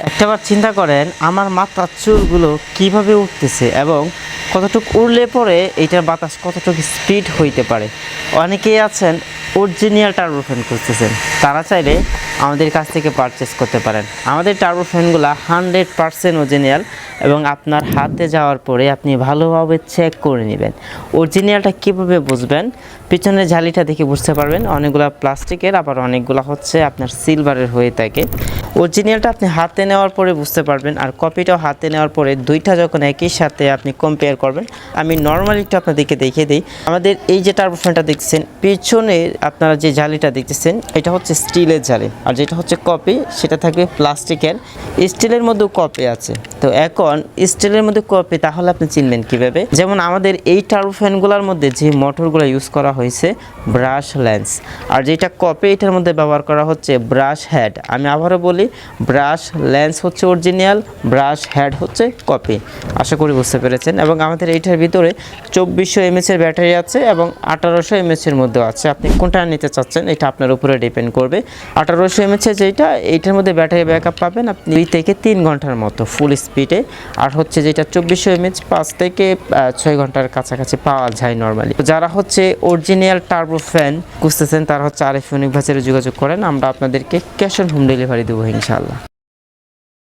একটাবার চিন্তা করেন আমার মাথার চুলগুলো কিভাবে উঠতেছে এবং কতটুকু উড়লে পরে এইটার বাতাস কতটুকু স্পিড হইতে পারে। অনেকেই আছেন অরিজিনাল টার্বো ফ্যান খুঁজতেছেন, তারা চাইলে আমাদের কাছ থেকে পারচেস করতে পারেন। আমাদের টার্বো ফ্যানগুলো 100% অরিজিনাল এবং আপনার হাতে যাওয়ার পরে আপনি ভালোভাবে চেক করে নেবেন। অরিজিনালটা কীভাবে বুঝবেন? পিছনের ঝালিটা দেখে বুঝতে পারবেন। অনেকগুলো প্লাস্টিকের, আবার অনেকগুলো হচ্ছে আপনার সিলভারের হয়ে থাকে। অরিজিনালটা আপনি হাতে নেওয়ার পরে বুঝতে পারবেন, আর কপিটাও হাতে নেওয়ার পরে দুইটা যখন একই সাথে আপনি কম্পেয়ার করবেন। আমি নর্মালি একটু আপনাদেরকে দেখিয়ে দিই। আমাদের এই যে টার্বো ফ্যানটা দেখছেন, পিছনে আপনারা যে জালিটা দেখতেছেন এটা হচ্ছে স্টিলের জালি, আর যেটা হচ্ছে কপি সেটা থাকবে প্লাস্টিকের। স্টিলের মধ্যেও কপি আছে। তো এখন স্টিলের মধ্যে কপি, তাহলে আপনি চিনবেন কিভাবে? যেমন আমাদের এই টার্বো ফ্যানগুলোর মধ্যে যে মোটরগুলো ইউজ করা হয়েছে ব্রাশ লেন্স, আর যেটা কপি এটার মধ্যে ব্যবহার করা হচ্ছে ব্রাশ হেড। আমি আবারও বলি, ব্রাশ লেন্স হচ্ছে অরিজিনাল, ব্রাশ হেড হচ্ছে কপি। আশা করি বুঝতে পেরেছেন। এবং আমাদের এইটার ভিতরে 2400 mAh ব্যাটারি আছে এবং 1800 mAh এর মধ্যেও আছে। আপনি কোনটা নিতে চাচ্ছেন এটা আপনার উপরে ডিপেন্ড করবে। 1800 mAh যেটা, এইটার মধ্যে ব্যাটারি ব্যাকআপ পাবেন আপনি 2 থেকে 3 ঘন্টার মতো ফুল স্পিডে। আর হচ্ছে যেটা 2400 mAh 5 থেকে 6 ঘন্টার কাছাকাছি পাওয়া যায় নর্মালি। যারা হচ্ছে অরিজিনাল টার্বো ফ্যান খুঁজতেছেন তারা হচ্ছে আরিফ ইউনিক ভাইয়ের যোগাযোগ করেন। আমরা আপনাদেরকে ক্যাশ অন হোম ডেলিভারি দেবো ইনশাআল্লাহ।